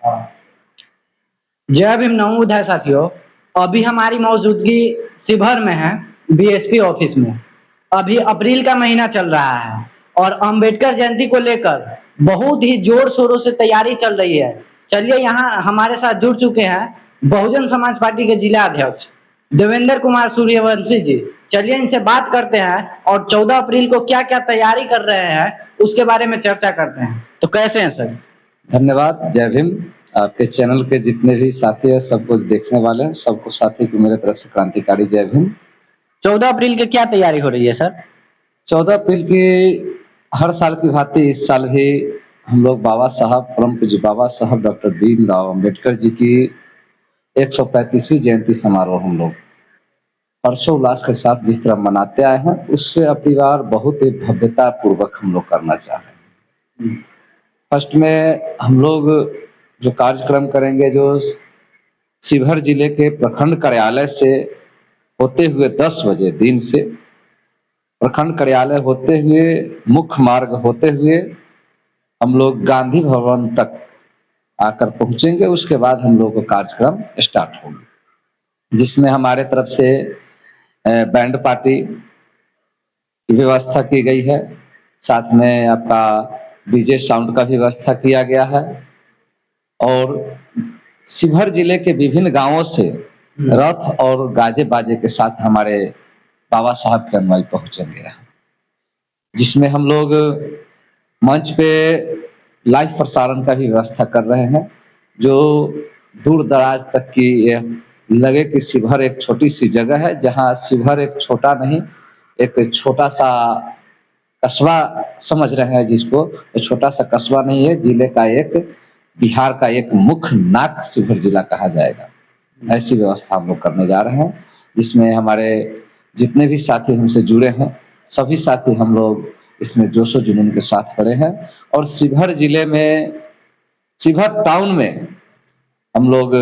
जय भीम नमो बुद्धाय साथियों। अभी हमारी मौजूदगी शिवहर में है, बीएसपी ऑफिस में। अभी अप्रैल का महीना चल रहा है और अंबेडकर जयंती को लेकर बहुत ही जोर शोरों से तैयारी चल रही है। चलिए यहाँ हमारे साथ जुड़ चुके हैं बहुजन समाज पार्टी के जिला अध्यक्ष देवेंद्र कुमार सूर्यवंशी जी। चलिए इनसे बात करते हैं और 14 अप्रैल को क्या क्या तैयारी कर रहे हैं उसके बारे में चर्चा करते हैं। तो कैसे हैं सर? धन्यवाद। जय भीम। आपके चैनल के जितने भी साथी हैं, सबको देखने वाले हैं, सबको साथी को मेरे तरफ से क्रांतिकारी जय भीम। 14 अप्रैल की क्या तैयारी हो रही है सर? 14 अप्रैल की हर साल की भांति इस साल भी हम लोग बाबा साहब, परम पूज्य बाबा साहब डॉक्टर भीमराव अम्बेडकर जी की 135वीं जयंती समारोह हम लोग हर्षोल्लास के साथ जिस तरह मनाते आए हैं, उससे अपनी बार बहुत ही भव्यता पूर्वक हम लोग करना चाह रहे हैं। फर्स्ट में हम लोग जो कार्यक्रम करेंगे, जो शिवहर जिले के प्रखंड कार्यालय से होते हुए 10 बजे दिन से प्रखंड कार्यालय होते हुए मुख्य मार्ग होते हुए हम लोग गांधी भवन तक आकर पहुंचेंगे। उसके बाद हम लोग का कार्यक्रम स्टार्ट होगा, जिसमें हमारे तरफ से बैंड पार्टी की व्यवस्था की गई है। साथ में आपका डीजे साउंड का भी व्यवस्था किया गया है और शिवहर जिले के विभिन्न गांवों से रथ और गाजे बाजे के साथ हमारे बाबा साहब के अनुयायी पहुंचेंगे, जिसमें हम लोग मंच पे लाइव प्रसारण का भी व्यवस्था कर रहे हैं, जो दूर दराज तक की लगे कि शिवहर एक छोटी सी जगह है, जहां शिवहर एक छोटा नहीं, एक छोटा सा कस्बा समझ रहे हैं जिसको, छोटा सा कस्बा नहीं है, जिले का एक, बिहार का एक मुख्य नाक शिवहर जिला कहा जाएगा। ऐसी व्यवस्था हम लोग करने जा रहे हैं, जिसमें हमारे जितने भी साथी हमसे जुड़े हैं, सभी साथी हम लोग इसमें जोशो जुनून के साथ खड़े हैं। और शिवहर जिले में, शिवहर टाउन में हम लोग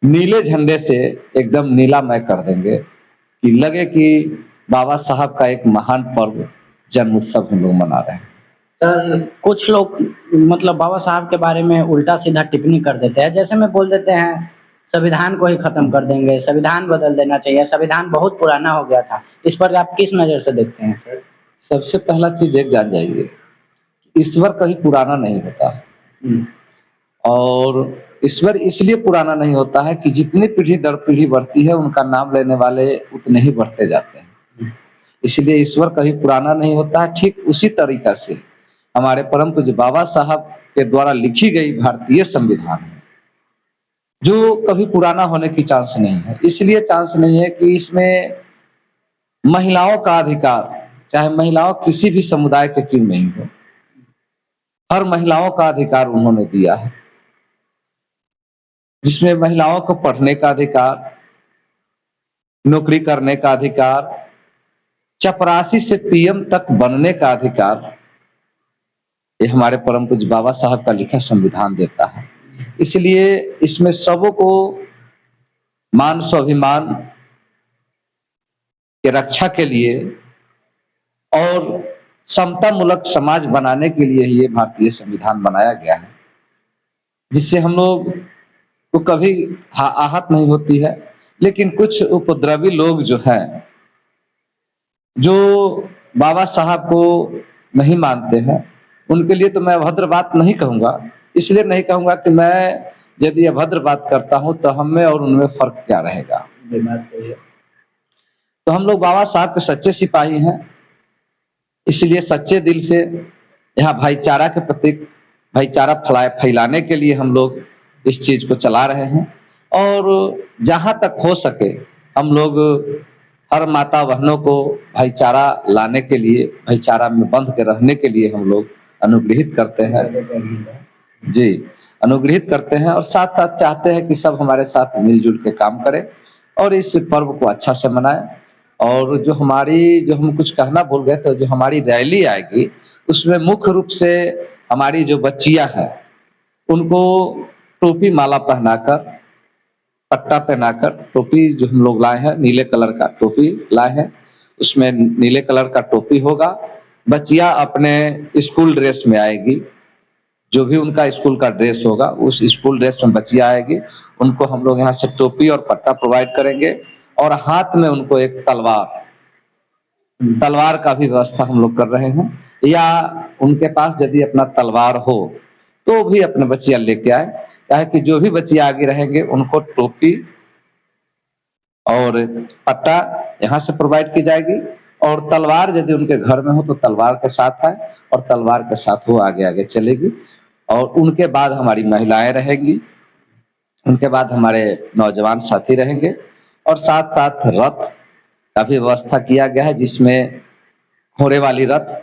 नीले झंडे से एकदम नीलामय कर देंगे कि लगे कि बाबा साहब का एक महान पर्व जन्म उत्सव हम लोग मना रहे हैं। सर कुछ लोग मतलब बाबा साहब के बारे में उल्टा सीधा टिप्पणी कर देते हैं, जैसे में बोल देते हैं संविधान को ही खत्म कर देंगे, संविधान बदल देना चाहिए, संविधान बहुत पुराना हो गया था। इस पर आप किस नज़र से देखते हैं सर? सबसे पहला चीज एक जान जाइए, ईश्वर कहीं पुराना नहीं होता। और ईश्वर इसलिए पुराना नहीं होता है कि जितनी पीढ़ी दर पीढ़ी बढ़ती है, उनका नाम लेने वाले उतने ही बढ़ते जाते हैं। इसलिए ईश्वर कहीं पुराना नहीं होता है। ठीक उसी तरीका से हमारे परम पूज्य बाबा साहब के द्वारा लिखी गई भारतीय संविधान है, जो कभी पुराना होने की चांस नहीं है। इसलिए चांस नहीं है कि इसमें महिलाओं का अधिकार, चाहे महिलाओं किसी भी समुदाय के क्यों नहीं हो, हर महिलाओं का अधिकार उन्होंने दिया है, जिसमें महिलाओं को पढ़ने का अधिकार, नौकरी करने का अधिकार, चपरासी से पीएम तक बनने का अधिकार, ये हमारे परम पूज्य बाबा साहब का लिखा संविधान देता है। इसलिए इसमें सबों को मान स्वाभिमान के रक्षा के लिए और समता मूलक समाज बनाने के लिए ये भारतीय संविधान बनाया गया है, जिससे हम लोग को कभी आहत नहीं होती है। लेकिन कुछ उपद्रवी लोग जो हैं, जो बाबा साहब को नहीं मानते हैं, उनके लिए तो मैं अभद्र बात नहीं कहूँगा। इसलिए नहीं कहूँगा कि मैं यदि अभद्र बात करता हूँ तो हम में और उनमें फर्क क्या रहेगा। सही है। तो हम लोग बाबा साहब के सच्चे सिपाही हैं, इसलिए सच्चे दिल से यहाँ भाईचारा के प्रतीक, भाईचारा फैलाने के लिए हम लोग इस चीज को चला रहे हैं। और जहाँ तक हो सके हम लोग हर माता बहनों को भाईचारा लाने के लिए, भाईचारा में बंध के रहने के लिए हम लोग अनुग्रहित करते हैं जी, अनुग्रहित करते हैं। और साथ साथ चाहते हैं कि सब हमारे साथ मिलजुल के काम करें और इस पर्व को अच्छा से मनाएं। और जो हम कुछ कहना भूल गए, तो जो हमारी रैली आएगी उसमें मुख्य रूप से हमारी जो बच्चियां हैं उनको टोपी माला पहनाकर, पट्टा पहनाकर, टोपी जो हम लोग लाए हैं, नीले कलर का टोपी लाए हैं, उसमें नीले कलर का टोपी होगा। बच्चियां अपने स्कूल ड्रेस में आएगी, जो भी उनका स्कूल का ड्रेस होगा उस स्कूल ड्रेस में बच्चियाँ आएगी, उनको हम लोग यहाँ से टोपी और पट्टा प्रोवाइड करेंगे और हाथ में उनको एक तलवार का भी व्यवस्था हम लोग कर रहे हैं, या उनके पास यदि अपना तलवार हो तो भी अपने बच्चियाँ लेके आए। क्या है कि जो भी बच्चे आगे रहेंगे उनको टोपी और पट्टा यहाँ से प्रोवाइड की जाएगी, और तलवार यदि उनके घर में हो तो तलवार के साथ आए और तलवार के साथ वो आगे आगे चलेगी। और उनके बाद हमारी महिलाएं रहेंगी, उनके बाद हमारे नौजवान साथी रहेंगे, और साथ साथ रथ का भी व्यवस्था किया गया है, जिसमें घोड़े वाली रथ,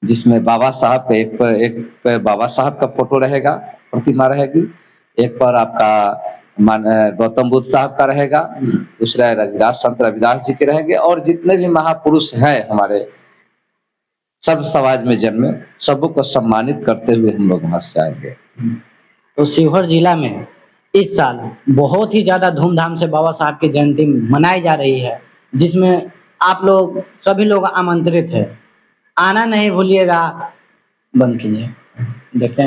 जिसमें बाबा साहब का एक पे बाबा साहब का फोटो रहेगा, प्रतिमा रहेगी, एक पर आपका गौतम बुद्ध साहब का रहेगा, दूसरा रविदास संत रविदास जी के रहेंगे, और जितने भी महापुरुष हैं हमारे सब समाज में जन्मे, सबको सम्मानित करते हुए हम लोग वहां से आएंगे। तो शिवहर जिला में इस साल बहुत ही ज़्यादा धूमधाम से बाबा साहब की जयंती मनाई जा रही है, जिसमें आप लोग सभी लोग आमंत्रित हैं। आना नहीं भूलिएगा। बंद कीजिए, देखते हैं।